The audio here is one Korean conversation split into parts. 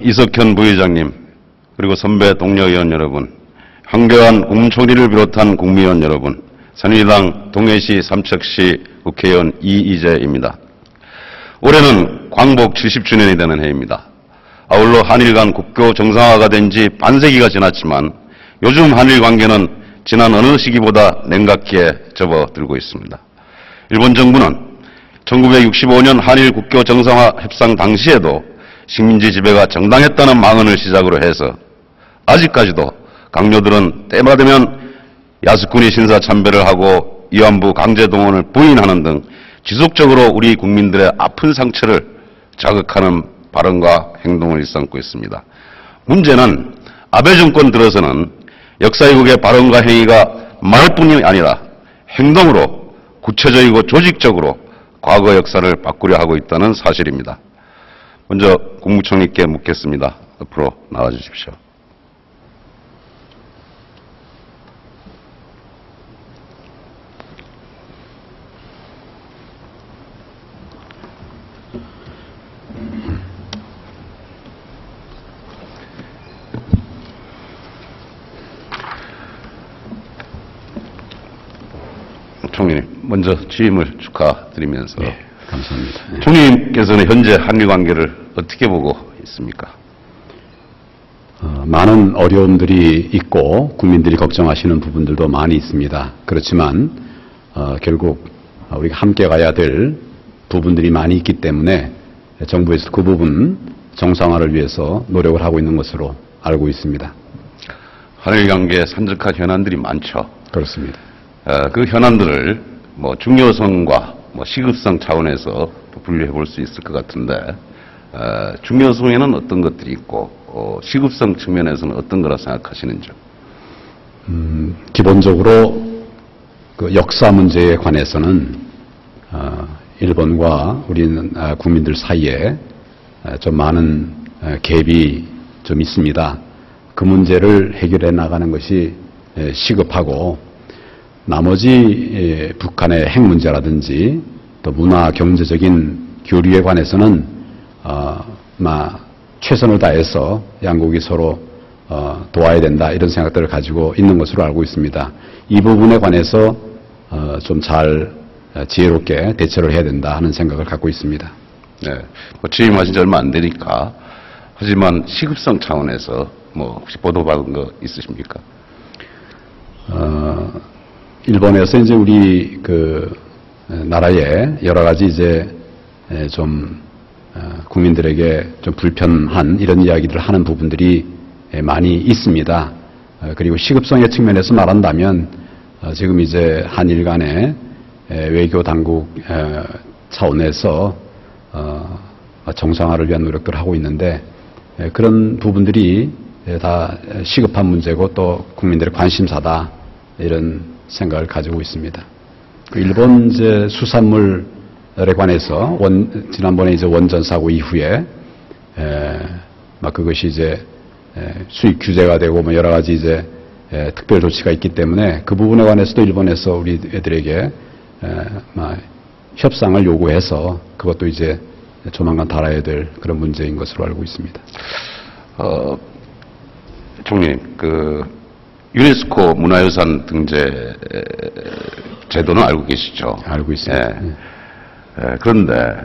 이석현 부의장님, 그리고 선배 동료 의원 여러분, 황교안 국무총리를 비롯한 국무위원 여러분, 새누리당 동해시 삼척시 국회의원 이이재입니다. 올해는 광복 70주년이 되는 해입니다. 아울러 한일 간 국교 정상화가 된 지 반세기가 지났지만 요즘 한일 관계는 지난 어느 시기보다 냉각기에 접어들고 있습니다. 일본 정부는 1965년 한일 국교 정상화 협상 당시에도 식민지 지배가 정당했다는 망언을 시작으로 해서 아직까지도 강요들은 때마다면 야스쿠니 신사 참배를 하고 위안부 강제 동원을 부인하는 등 지속적으로 우리 국민들의 아픈 상처를 자극하는 발언과 행동을 일삼고 있습니다. 문제는 아베 정권 들어서는 역사 왜곡의 발언과 행위가 말뿐이 아니라 행동으로 구체적이고 조직적으로 과거 역사를 바꾸려 하고 있다는 사실입니다. 먼저 국무총리께 묻겠습니다. 앞으로 나와 주십시오. 총리님, 먼저 취임을 축하드리면서 감사합니다. 총리님께서는 현재 한일 관계를 어떻게 보고 있습니까? 많은 어려움들이 있고 국민들이 걱정하시는 부분들도 많이 있습니다. 그렇지만 결국 우리가 함께 가야 될 부분들이 많이 있기 때문에 정부에서 그 부분 정상화를 위해서 노력을 하고 있는 것으로 알고 있습니다. 한일 관계에 산적한 현안들이 많죠. 그렇습니다. 그 현안들을 중요성과 시급성 차원에서 분류해 볼 수 있을 것 같은데, 중요성에는 어떤 것들이 있고 시급성 측면에서는 어떤 거라 생각하시는지요? 기본적으로 그 역사 문제에 관해서는 일본과 우리는 국민들 사이에 좀 많은 갭이 좀 있습니다. 그 문제를 해결해 나가는 것이 시급하고, 나머지 북한의 핵 문제라든지 또 문화 경제적인 교류에 관해서는 최선을 다해서 양국이 서로 도와야 된다, 이런 생각들을 가지고 있는 것으로 알고 있습니다. 이 부분에 관해서 좀 잘 지혜롭게 대처를 해야 된다 하는 생각을 갖고 있습니다. 네, 취임하신 지 얼마 안 되니까. 하지만 시급성 차원에서 혹시 보도받은 거 있으십니까? 일본에서 이제 우리 그 나라에 여러 가지 이제 좀 국민들에게 좀 불편한 이런 이야기를 하는 부분들이 많이 있습니다. 그리고 시급성의 측면에서 말한다면 지금 이제 한일 간의 외교 당국 차원에서 정상화를 위한 노력들을 하고 있는데, 그런 부분들이 다 시급한 문제고 또 국민들의 관심사다, 이런 생각을 가지고 있습니다. 일본 이제 수산물에 관해서 지난번에 이제 원전 사고 이후에 그것이 이제 수입 규제가 되고 여러 가지 이제 특별 조치가 있기 때문에 그 부분에 관해서도 일본에서 우리 애들에게 협상을 요구해서 그것도 이제 조만간 달아야 될 그런 문제인 것으로 알고 있습니다. 총리님, 유네스코 문화유산 등재 제도는 알고 계시죠? 알고 있습니다. 그런데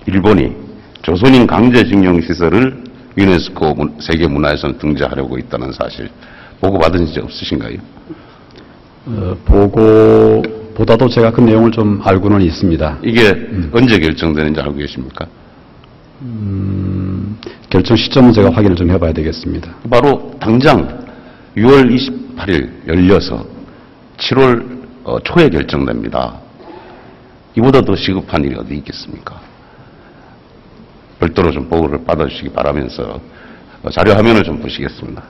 일본이 조선인 강제징용 시설을 유네스코 세계문화유산 등재하려고 있다는 사실 보고받은 적 없으신가요? 보고보다도 제가 그 내용을 좀 알고는 있습니다. 이게 언제 결정되는지 알고 계십니까? 결정 시점은 제가 확인을 좀 해봐야 되겠습니다. 바로 당장 6월 28일 열려서 7월 초에 결정됩니다. 이보다 더 시급한 일이 어디 있겠습니까? 별도로 좀 보고를 받아주시기 바라면서 자료 화면을 좀 보시겠습니다.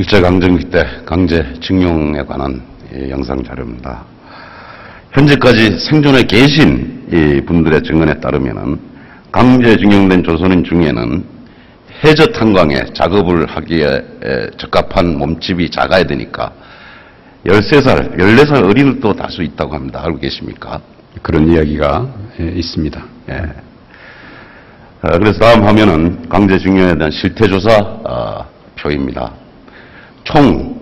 일제강점기 때 강제징용에 관한 영상 자료입니다. 현재까지 생존해 계신 이 분들의 증언에 따르면은 강제징용된 조선인 중에는 해저 탄광에 작업을 하기에 적합한 몸집이 작아야 되니까 13살, 14살 어린이도 다수 있다고 합니다. 알고 계십니까? 그런 이야기가 있습니다. 예. 그래서 다음 화면은 강제징용에 대한 실태조사 표입니다. 총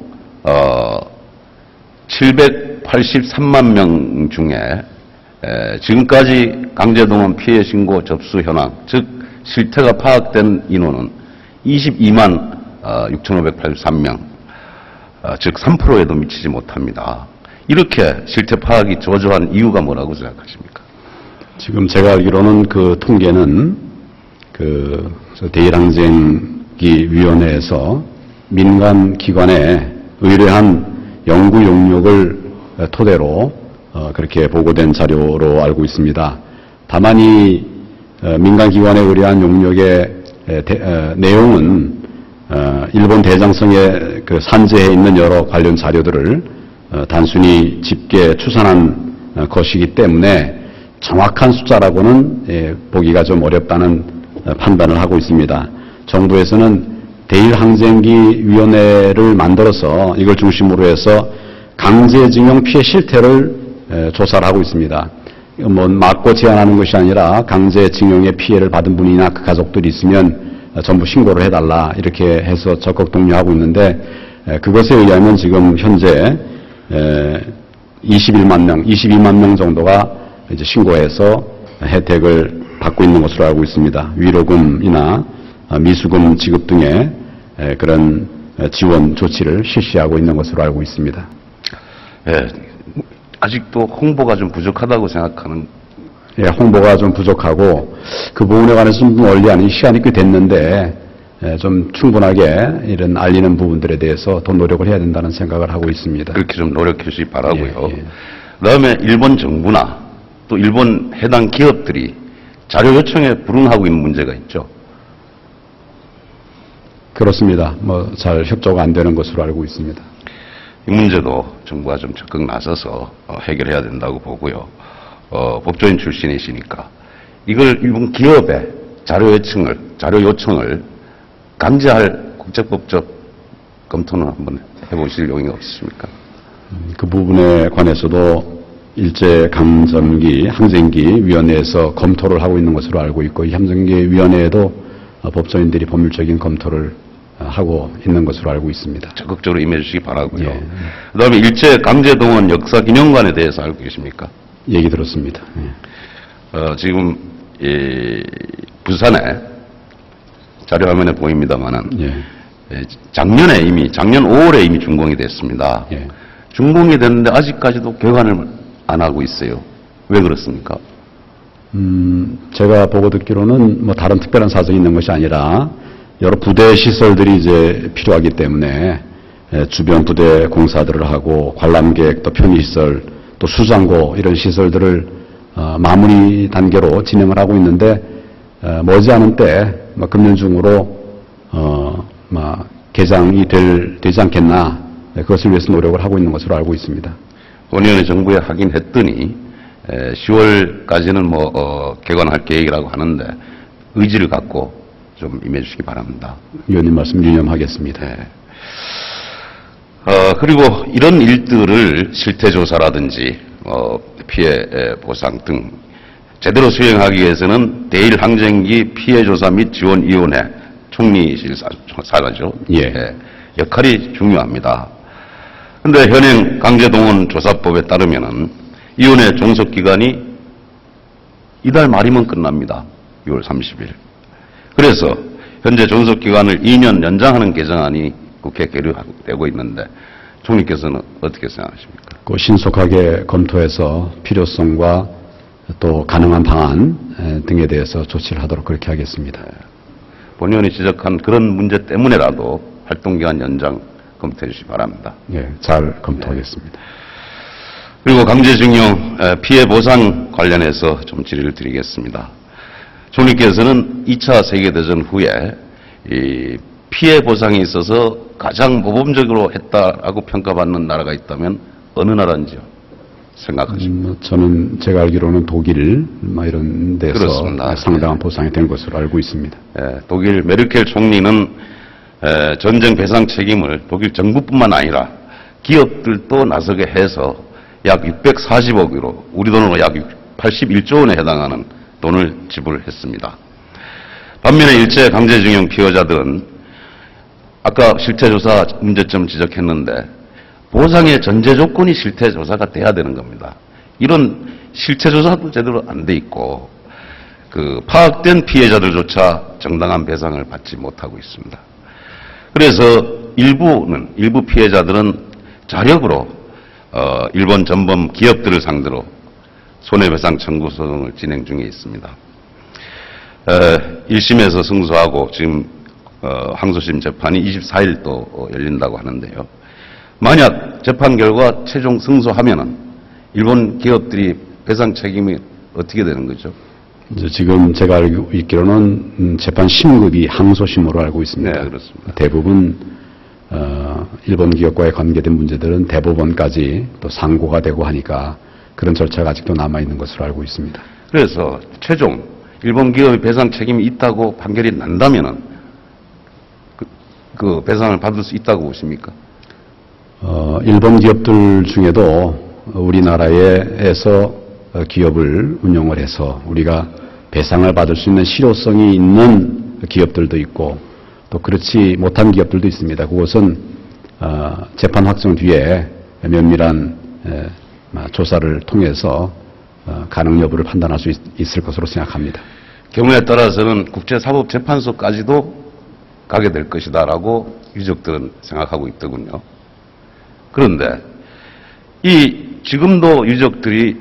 783만 명 중에 지금까지 강제동원 피해 신고 접수 현황, 즉 실태가 파악된 인원은 22만 6,583명, 즉 3%에도 미치지 못합니다. 이렇게 실태 파악이 저조한 이유가 뭐라고 생각하십니까? 지금 제가 알기로는 그 통계는 대일항쟁기위원회에서 민간 기관에 의뢰한 연구 용역을 토대로 그렇게 보고된 자료로 알고 있습니다. 다만 이 민간 기관에 의뢰한 용역의 내용은 일본 대장성에 그 산재해 있는 여러 관련 자료들을 단순히 집계 추산한 것이기 때문에 정확한 숫자라고는 보기가 좀 어렵다는 판단을 하고 있습니다. 정부에서는 대일항쟁기위원회를 만들어서 이걸 중심으로 해서 강제징용 피해 실태를 조사를 하고 있습니다. 뭐 막고 제한하는 것이 아니라 강제징용의 피해를 받은 분이나 그 가족들이 있으면 전부 신고를 해달라 이렇게 해서 적극 독려하고 있는데 그것에 의하면 지금 현재 22만 명 정도가 이제 신고해서 혜택을 받고 있는 것으로 알고 있습니다. 위로금이나 미수금 지급 등의 그런 지원 조치를 실시하고 있는 것으로 알고 있습니다. 예, 아직도 홍보가 좀 부족하다고 생각하는. 예, 홍보가 좀 부족하고 그 부분에 관해서 좀 원리하는 시간이 꽤 됐는데 좀 충분하게 이런 알리는 부분들에 대해서 더 노력을 해야 된다는 생각을 하고 있습니다. 그렇게 좀 노력해 주시기 바라고요. 예. 그다음에 일본 정부나 또 일본 해당 기업들이 자료 요청에 불응하고 있는 문제가 있죠. 그렇습니다. 뭐 잘 협조가 안 되는 것으로 알고 있습니다. 이 문제도 정부가 좀 적극 나서서 해결해야 된다고 보고요. 법조인 출신이시니까 이걸 일본 기업의 자료 요청을 강제할 국제법적 검토는 한번 해보실 용의가 없으십니까? 그 부분에 관해서도 일제강점기 항쟁기위원회에서 검토를 하고 있는 것으로 알고 있고 이 항쟁기위원회에도 법조인들이 법률적인 검토를 하고 있는 것으로 알고 있습니다. 적극적으로 임해 주시기 바라고요. 예. 그다음에 일제강제동원 역사기념관에 대해서 알고 계십니까? 얘기 들었습니다. 예. 지금 부산에 자료 화면에 보입니다만은 작년 5월에 이미 준공이 됐습니다. 예. 준공이 됐는데 아직까지도 개관을 안 하고 있어요. 왜 그렇습니까? 제가 보고 듣기로는 뭐 다른 특별한 사정이 있는 것이 아니라 여러 부대 시설들이 이제 필요하기 때문에 주변 부대 공사들을 하고 관람객 또 편의시설 또 수장고 이런 시설들을 마무리 단계로 진행을 하고 있는데 머지않은 때 금년 중으로 개장이 되지 않겠나 그것을 위해서 노력을 하고 있는 것으로 알고 있습니다. 본의원이 정부에 하긴 했더니 10월까지는 개관할 계획이라고 하는데 의지를 갖고 좀 임해 주시기 바랍니다. 위원님 말씀 유념하겠습니다. 네. 그리고 이런 일들을 실태조사라든지 피해 보상 등 제대로 수행하기 위해서는 대일항쟁기 피해조사 및 지원위원회 총리실 사가죠. 예. 역할이 중요합니다. 그런데 현행 강제동원 조사법에 따르면은 위원회 종속기간이 이달 말이면 끝납니다. 6월 30일. 그래서 현재 종속기간을 2년 연장하는 개정안이 국회에 계류되고 있는데 총리께서는 어떻게 생각하십니까? 신속하게 검토해서 필요성과 또 가능한 방안 등에 대해서 조치를 하도록 그렇게 하겠습니다. 본의원이 지적한 그런 문제 때문에라도 활동기간 연장 검토해 주시기 바랍니다. 예, 잘 검토하겠습니다. 그리고 강제징용 피해 보상 관련해서 좀 질의를 드리겠습니다. 총리께서는 2차 세계대전 후에 이 피해 보상에 있어서 가장 모범적으로 했다라고 평가받는 나라가 있다면 어느 나라인지요? 생각하십니까? 저는 제가 알기로는 독일 이런 데서 그렇습니다. 상당한 보상이 된 것으로 알고 있습니다. 예, 독일 메르켈 총리는 전쟁 배상 책임을 독일 정부뿐만 아니라 기업들도 나서게 해서 약 640억 유로, 우리 돈으로 약 81조 원에 해당하는 돈을 지불했습니다. 반면에 일제 강제징용 피해자들은 아까 실태조사 문제점 지적했는데 보상의 전제 조건이 실태조사가 돼야 되는 겁니다. 이런 실태조사도 제대로 안 돼 있고 파악된 피해자들조차 정당한 배상을 받지 못하고 있습니다. 그래서 일부 피해자들은 자력으로 일본 전범 기업들을 상대로 손해배상 청구 소송을 진행 중에 있습니다. 1심에서 승소하고 지금 항소심 재판이 24일 또 열린다고 하는데요. 만약 재판 결과 최종 승소하면은 일본 기업들이 배상 책임이 어떻게 되는 거죠? 지금 제가 알고 있기로는 재판 심급이 항소심으로 알고 있습니다. 네, 그렇습니다. 대부분 일본 기업과의 관계된 문제들은 대법원까지 또 상고가 되고 하니까 그런 절차가 아직도 남아 있는 것으로 알고 있습니다. 그래서 최종 일본 기업의 배상 책임이 있다고 판결이 난다면은 그 배상을 받을 수 있다고 보십니까? 일본 기업들 중에도 우리나라에서 기업을 운영을 해서 우리가 배상을 받을 수 있는 실효성이 있는 기업들도 있고 또 그렇지 못한 기업들도 있습니다. 그것은 재판 확정 뒤에 면밀한 조사를 통해서 가능 여부를 판단할 수 있을 것으로 생각합니다. 경우에 따라서는 국제사법재판소까지도 가게 될 것이다라고 유족들은 생각하고 있더군요. 그런데 지금도 유족들이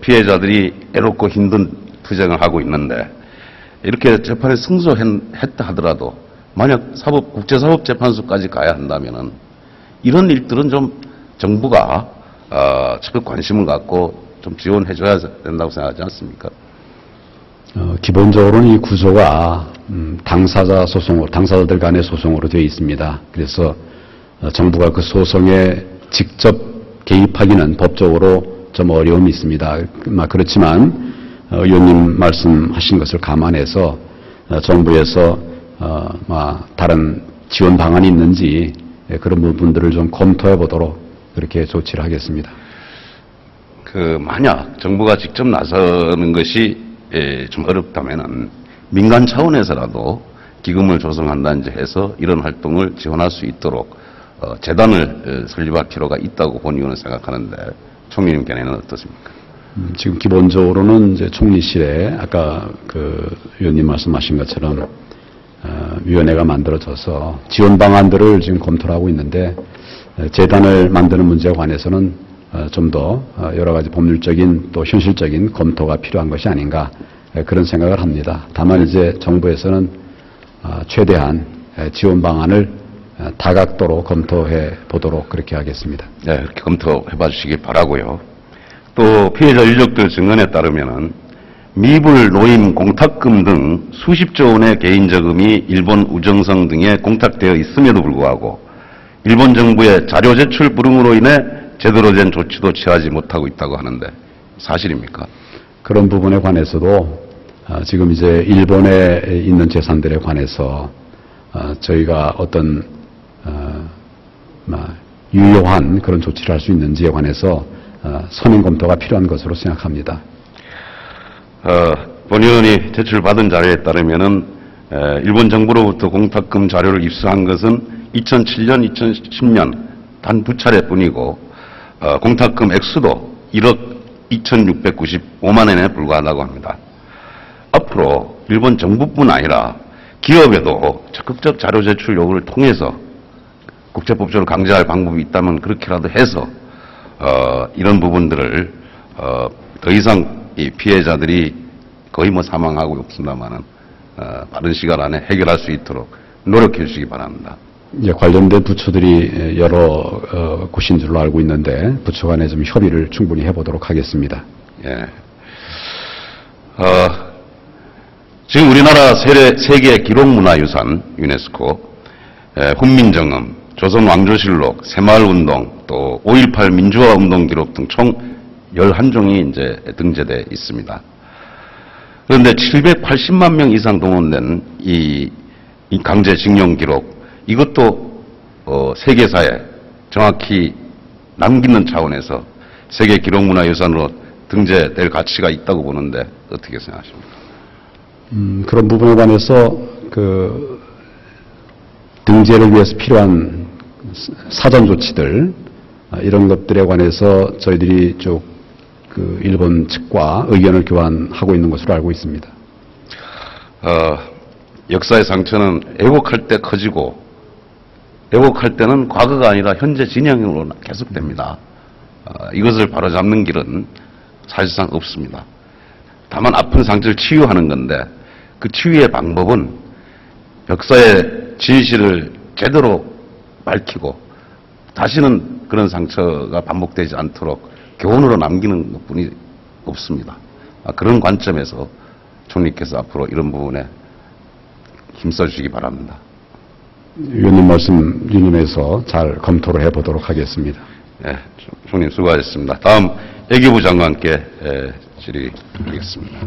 피해자들이 애롭고 힘든 투쟁을 하고 있는데 이렇게 재판에 승소했다 하더라도 만약 국제사법재판소까지 가야 한다면은 이런 일들은 좀 정부가 적극 관심을 갖고 좀 지원해줘야 된다고 생각하지 않습니까? 기본적으로는 이 구조가 당사자들 간의 소송으로 되어 있습니다. 그래서 정부가 그 소송에 직접 개입하기는 법적으로 좀 어려움이 있습니다. 그렇지만 의원님 말씀하신 것을 감안해서 정부에서 다른 지원 방안이 있는지 그런 부분들을 좀 검토해 보도록 그렇게 조치를 하겠습니다. 만약 정부가 직접 나서는 것이 좀 어렵다면은 민간 차원에서라도 기금을 조성한다든지 해서 이런 활동을 지원할 수 있도록 재단을 설립할 필요가 있다고 본의원은 생각하는데 총리님 견해는 어떻습니까? 지금 기본적으로는 이제 총리실에 아까 의원님 말씀하신 것처럼 위원회가 만들어져서 지원 방안들을 지금 검토를 하고 있는데 재단을 만드는 문제에 관해서는 좀 더 여러 가지 법률적인 또 현실적인 검토가 필요한 것이 아닌가 그런 생각을 합니다. 다만 이제 정부에서는 최대한 지원 방안을 다각도로 검토해 보도록 그렇게 하겠습니다. 네, 그렇게 검토해 봐 주시기 바라고요. 또 피해자 유족들 증언에 따르면은 미불 노임 공탁금 등 수십조 원의 개인저금이 일본 우정성 등에 공탁되어 있음에도 불구하고 일본 정부의 자료 제출 불응으로 인해 제대로 된 조치도 취하지 못하고 있다고 하는데 사실입니까? 그런 부분에 관해서도 지금 이제 일본에 있는 재산들에 관해서 저희가 어떤 유효한 그런 조치를 할 수 있는지에 관해서 선행 검토가 필요한 것으로 생각합니다. 본 의원이 제출받은 자료에 따르면은 일본 정부로부터 공탁금 자료를 입수한 것은 2007년, 2010년 단 2차례뿐이고 공탁금 액수도 1억 2,695만 원에 불과하다고 합니다. 앞으로 일본 정부뿐 아니라 기업에도 적극적 자료 제출 요구를 통해서 국제법적으로 강제할 방법이 있다면 그렇게라도 해서 이런 부분들을 더 이상 이 피해자들이 거의 사망하고 없습니다만은 빠른 시간 안에 해결할 수 있도록 노력해 주시기 바랍니다. 관련된 부처들이 여러 곳인 줄로 알고 있는데 부처 간에 좀 협의를 충분히 해보도록 하겠습니다. 예. 지금 우리나라 세계 기록문화유산 유네스코 훈민정음, 조선왕조실록, 새마을운동, 또 5.18 민주화운동 기록 등 총 11종이 이제 등재되어 있습니다. 그런데 780만 명 이상 동원된 이 강제징용 기록, 이것도 세계사에 정확히 남기는 차원에서 세계 기록문화유산으로 등재될 가치가 있다고 보는데 어떻게 생각하십니까? 그런 부분에 관해서 등재를 위해서 필요한 사전 조치들, 이런 것들에 관해서 저희들이 쭉 일본 측과 의견을 교환하고 있는 것으로 알고 있습니다. 역사의 상처는 애곡할 때 커지고 애곡할 때는 과거가 아니라 현재 진행으로 계속됩니다. 이것을 바로잡는 길은 사실상 없습니다. 다만 아픈 상처를 치유하는 건데 그 치유의 방법은 역사의 진실을 제대로 밝히고 다시는 그런 상처가 반복되지 않도록 교훈으로 남기는 것뿐이 없습니다. 그런 관점에서 총리께서 앞으로 이런 부분에 힘써 주시기 바랍니다. 위원님 말씀 유념해서 잘 검토를 해보도록 하겠습니다. 네, 총리 수고하셨습니다. 다음 외교부 장관께 질의 드리겠습니다.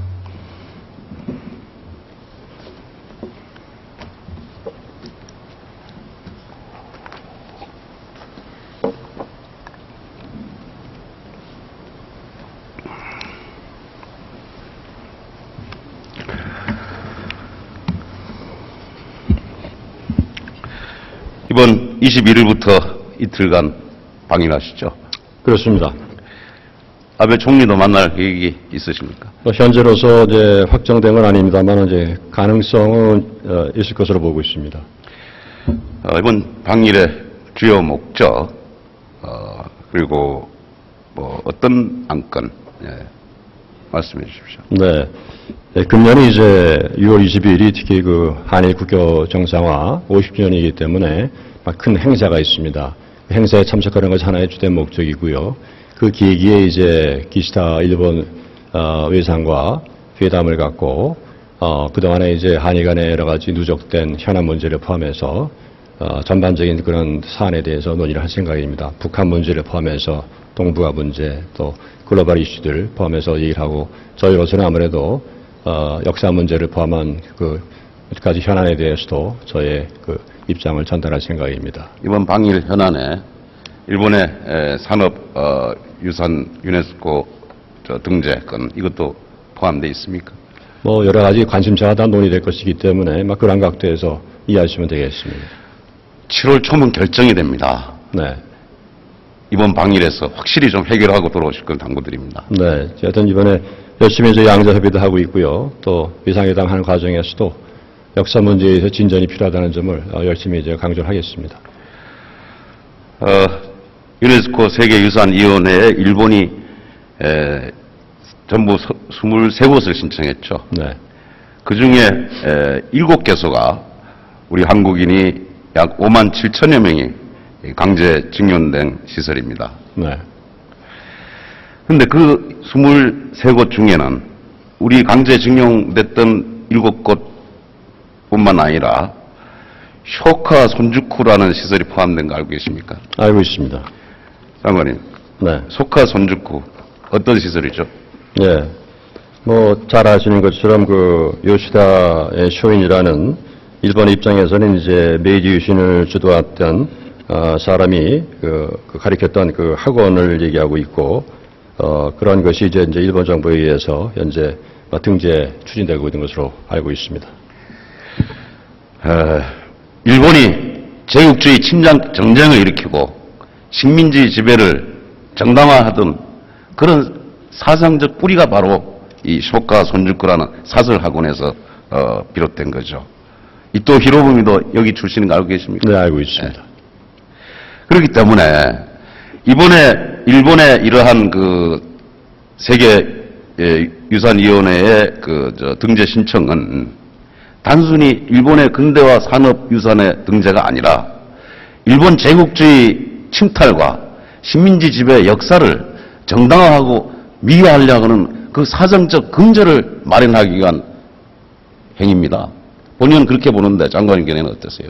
이번 21일부터 이틀간 방일하시죠? 그렇습니다. 아베 총리도 만날 계획이 있으십니까? 현재로서 이제 확정된 건 아닙니다만 이제 가능성은 있을 것으로 보고 있습니다. 이번 방일의 주요 목적, 그리고 뭐 어떤 안건 말씀해 주십시오. 네. 금년이 이제 6월 22일이 특히 한일 국교 정상화 50주년이기 때문에 큰 행사가 있습니다. 행사에 참석하는 것이 하나의 주된 목적이고요. 그 계기에 이제 기시다 일본 외상과 회담을 갖고 그동안에 이제 한일 간의 여러 가지 누적된 현안 문제를 포함해서 전반적인 그런 사안에 대해서 논의를 할 생각입니다. 북한 문제를 포함해서 동북아 문제 또 글로벌 이슈들 포함해서 얘기를 하고 저희로서는 아무래도 역사 문제를 포함한 몇 가지 현안에 대해서도 저의 입장을 전달할 생각입니다. 이번 방일 현안에 일본의 산업유산 유네스코 등재권 이것도 포함되어 있습니까? 여러 가지 관심사가 다 논의될 것이기 때문에 그런 각도에서 이해하시면 되겠습니다. 7월 초면 결정이 됩니다. 네. 이번 방일에서 확실히 좀 해결하고 돌아오실 건 당부드립니다. 네. 하여튼 이번에 열심히 이제 양자협의도 하고 있고요. 또 위상회담 하는 과정에서도 역사 문제에서 진전이 필요하다는 점을 열심히 이제 강조를 하겠습니다. 유네스코 세계유산위원회에 일본이 전부 23곳을 신청했죠. 네. 그 중에 7개소가 우리 한국인이 약 5만 7천여 명이 강제 징용된 시설입니다. 네. 그런데 그 23곳 중에는 우리 강제 징용됐던 7곳뿐만 아니라 쇼카 손주쿠라는 시설이 포함된 거 알고 계십니까? 알고 있습니다. 장관님, 네. 쇼카 손주쿠 어떤 시설이죠? 예. 잘 아시는 것처럼 요시다의 쇼인이라는 일본 입장에서는 이제 메이지 유신을 주도했던 사람이 가리켰던 학원을 얘기하고 있고 그런 것이 이제 일본 정부에 의해서 현재 등재 추진되고 있는 것으로 알고 있습니다. 일본이 제국주의 침략 정쟁을 일으키고 식민지 지배를 정당화하던 그런 사상적 뿌리가 바로 이 쇼카 손주쿠라는 사설학원에서 비롯된 거죠. 이또 히로부미도 여기 출신인 거 알고 계십니까? 네, 알고 있습니다. 네. 그렇기 때문에 이번에 일본의 이러한 세계 유산위원회의 등재 신청은 단순히 일본의 근대화 산업유산의 등재가 아니라 일본 제국주의 침탈과 식민지 지배 역사를 정당화하고 미화하려고 하는 그 사정적 근저를 마련하기 위한 행위입니다. 본인은 그렇게 보는데 장관님 견해는 어떠세요?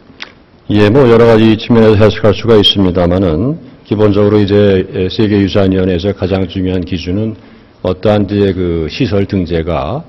예, 뭐 여러 가지 측면에서 해석할 수가 있습니다만은 기본적으로 이제 세계유산위원회에서 가장 중요한 기준은 어떠한 이제 그 시설 등재가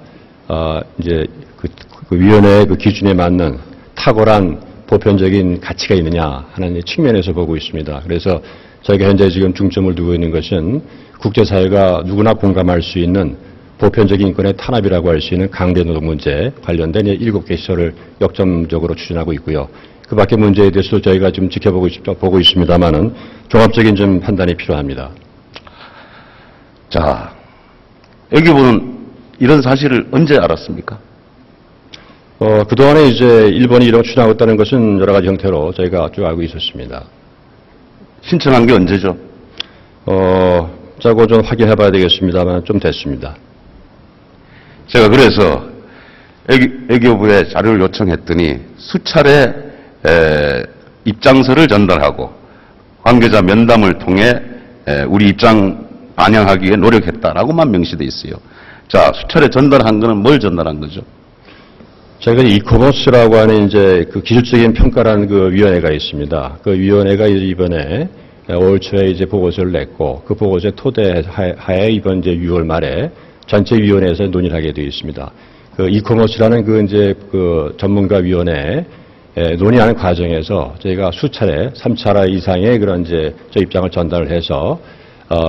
이제 그 위원회의 그 기준에 맞는 탁월한 보편적인 가치가 있느냐 하는 측면에서 보고 있습니다. 그래서 저희가 현재 지금 중점을 두고 있는 것은 국제사회가 누구나 공감할 수 있는 보편적인 인권의 탄압이라고 할 수 있는 강제노동 문제 관련된 7개 시설을 역점적으로 추진하고 있고요. 그 밖의 문제에 대해서도 저희가 지금 보고 있습니다만은 종합적인 좀 판단이 필요합니다. 자, 여기 보는 이런 사실을 언제 알았습니까? 그동안에 이제 일본이 이런 추진하고 있다는 것은 여러 가지 형태로 저희가 쭉 알고 있었습니다. 신청한 게 언제죠? 자고 좀 확인해 봐야 되겠습니다만 좀 됐습니다. 제가 그래서 외교부에 자료를 요청했더니 수차례 입장서를 전달하고 관계자 면담을 통해 우리 입장 반영하기 위해 노력했다라고만 명시되어 있어요. 자, 수차례 전달한 거는 뭘 전달한 거죠? 저희가 이커머스라고 하는 이제 그 기술적인 평가라는 그 위원회가 있습니다. 그 위원회가 이번에 5월 초에 이제 보고서를 냈고 그 보고서의 토대하에 이번 이제 6월 말에 전체 위원회에서 논의를 하게 되어 있습니다. 그 이커머스라는 그 이제 그 전문가 위원회 논의하는 과정에서 저희가 수차례 3차례 이상의 그런 이제 저희 입장을 전달을 해서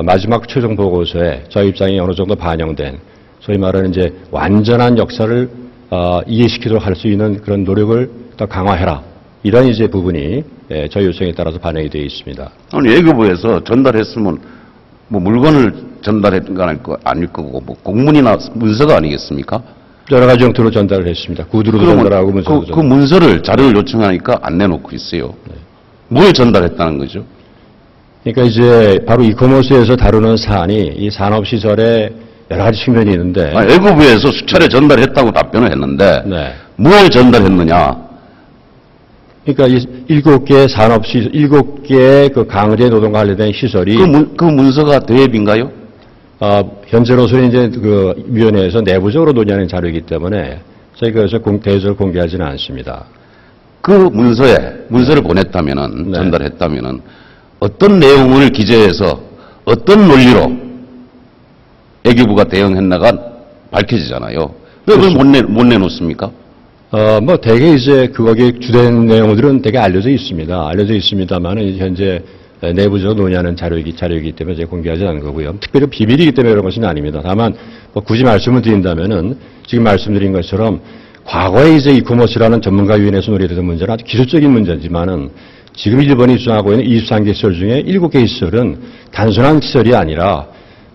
마지막 최종 보고서에 저희 입장이 어느 정도 반영된 소위 말하는 이제 완전한 역사를 이해시키도록 할 수 있는 그런 노력을 더 강화해라. 이런 이제 부분이 저희 요청에 따라서 반영이 되어 있습니다. 아니, 외교부에서 전달했으면 뭐 물건을 전달했던 거 아닐 거고 뭐 공문이나 문서가 아니겠습니까? 여러 가지 형태로 전달을 했습니다. 구두로도 전달하고 문서도 그 문서를 자료를 요청하니까 안 내놓고 있어요. 뭘 전달했다는 거죠? 그러니까 이제 바로 이커머스에서 다루는 사안이 이 산업시설의 여러 가지 측면이 있는데. 아니, 외교부에서 수차례 전달했다고 답변을 했는데 네. 뭘 전달했느냐? 그러니까 이 7개 산업시설, 7개의 그 강제 노동과 관련된 시설이. 그 문서가 대입인가요? 현재로서는 이제 그 위원회에서 내부적으로 논의하는 자료이기 때문에 저희가 그래서 대여서를 공개하지는 않습니다. 그 문서를 보냈다면은, 네. 전달했다면은 어떤 내용을 기재해서 어떤 논리로 외교부가 대응했나가 밝혀지잖아요. 왜 그걸 못 내놓습니까? 뭐 대개 이제 거기에 주된 내용들은 되게 알려져 있습니다. 알려져 있습니다만은 현재 내부적으로 논의하는 자료이기 때문에 제가 공개하지 않은 거고요. 특별히 비밀이기 때문에 그런 것은 아닙니다. 다만 뭐 굳이 말씀을 드린다면은 지금 말씀드린 것처럼 과거에 이제 이커머스라는 전문가위원회에서 논의되던 문제는 아주 기술적인 문제지만은 지금 일본이 주장하고 있는 23개 시설 중에 7개 시설은 단순한 시설이 아니라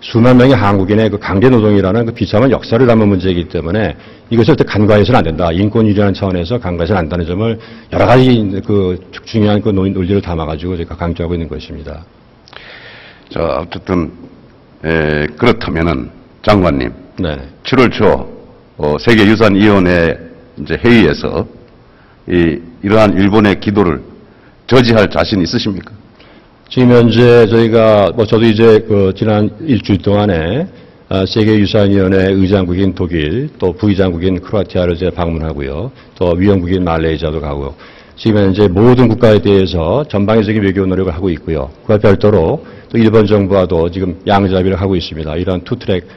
수만 명의 한국인의 그 강제 노동이라는 그 비참한 역사를 담은 문제이기 때문에 이것을 간과해서는 안 된다. 인권 유리하는 차원에서 간과해서는 안 된다는 점을 여러 가지 그 중요한 그 논리를 담아가지고 제가 강조하고 있는 것입니다. 자, 어쨌든 그렇다면은 장관님, 네. 7월 초 세계유산위원회 이제 회의에서 이러한 일본의 기도를 저지할 자신 있으십니까? 지금 현재 저희가 저도 이제 그 지난 일주일 동안에 세계유산위원회 의장국인 독일, 또 부의장국인 크로아티아를 이제 방문하고요. 또 위원국인 말레이시아도 가고 지금 현재 모든 국가에 대해서 전방위적인 외교 노력을 하고 있고요. 그와 별도로 또 일본 정부와도 지금 양자비를 하고 있습니다. 이런 투트랙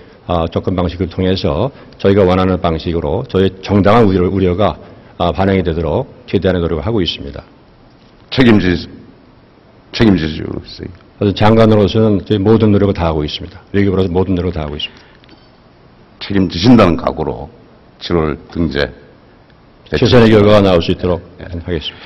접근 방식을 통해서 저희가 원하는 방식으로 저희 정당한 우려가 반영이 되도록 최대한의 노력을 하고 있습니다. 책임지시죠, 글쎄요. 그래서 장관으로서는 저희 모든 노력을 다하고 있습니다. 외교부로서 모든 노력을 다하고 있습니다. 책임지신다는 각오로 7월 등재. 최선의 결과가 나올 수 있도록 하겠습니다.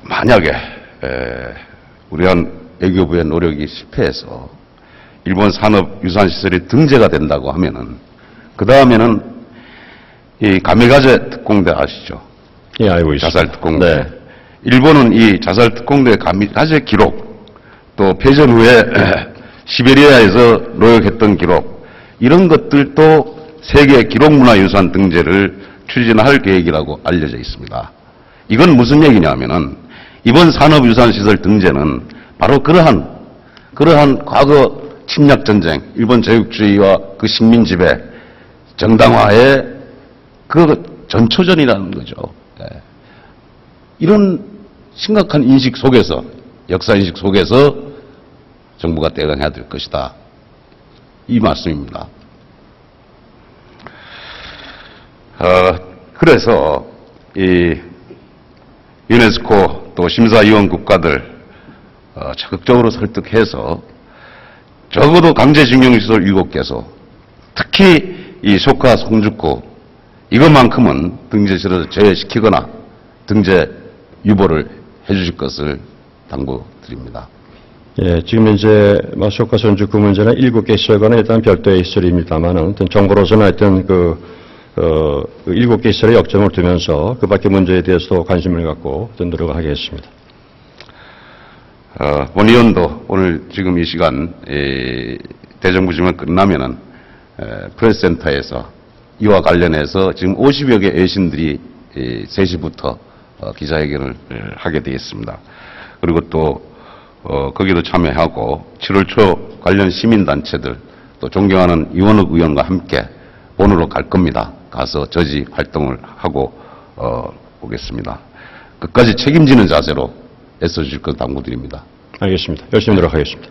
만약에 우리한 외교부의 노력이 실패해서 일본 산업유산시설이 등재가 된다고 하면은 그 다음에는 이 가메가제 특공대 아시죠? 예, 알고 있습니다. 자살 특공대. 네. 일본은 이 자살 특공대 가메가제 기록, 또 패전 후에 시베리아에서 노역했던 기록, 이런 것들도 세계 기록문화유산 등재를 추진할 계획이라고 알려져 있습니다. 이건 무슨 얘기냐면은 이번 산업유산시설 등재는 바로 그러한 그러한 과거 침략전쟁, 일본 제국주의와 그 식민지배, 정당화의 그 전초전이라는 거죠. 이런 심각한 인식 속에서, 역사인식 속에서 정부가 대응해야 될 것이다. 이 말씀입니다. 그래서 이 유네스코 또 심사위원 국가들 적극적으로 설득해서 적어도 강제징용시설 7개소, 특히 이 소카 송주쿠 이것만큼은 등재시설을 제외시키거나 등재 유보를 해주실 것을 당부드립니다. 예, 지금 이제 소카 송주쿠 문제는 7개 시설과는 일단 별도의 시설입니다만은 정부로서는 하여튼 그 7개 시설에 역점을 두면서 그 밖의 문제에 대해서도 관심을 갖고 노력하겠습니다. 본 의원도 오늘 지금 이 시간 대정부 질문 끝나면은 프레스센터에서 이와 관련해서 지금 50여 개 외신들이 3시부터 기자회견을 하게 되겠습니다. 그리고 또 거기도 참여하고 7월 초 관련 시민단체들 또 존경하는 이원욱 의원과 함께 본으로 갈 겁니다. 가서 저지 활동을 하고 오겠습니다. 끝까지 책임지는 자세로 애써주실 것 당부드립니다. 알겠습니다. 열심히 노력하겠습니다.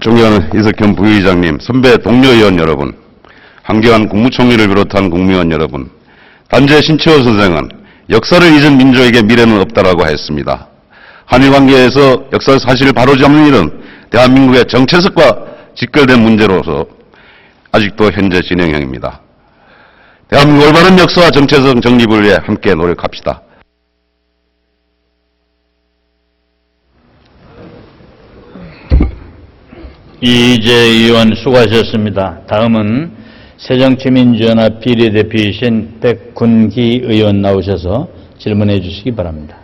존경하는 이석현 부의장님, 선배 동료 의원 여러분, 한교안 국무총리를 비롯한 국무위원 여러분, 단재 신채호 선생은 역사를 잊은 민족에게 미래는 없다라고 했습니다. 한일 관계에서 역사 사실을 바로잡는 일은 대한민국의 정체성과 직결된 문제로서 아직도 현재 진행형입니다. 대한민국 올바른 역사와 정체성 정립을 위해 함께 노력합시다. 이희재 의원 수고하셨습니다. 다음은 새정치민주연합 비례대표이신 백군기 의원 나오셔서 질문해 주시기 바랍니다.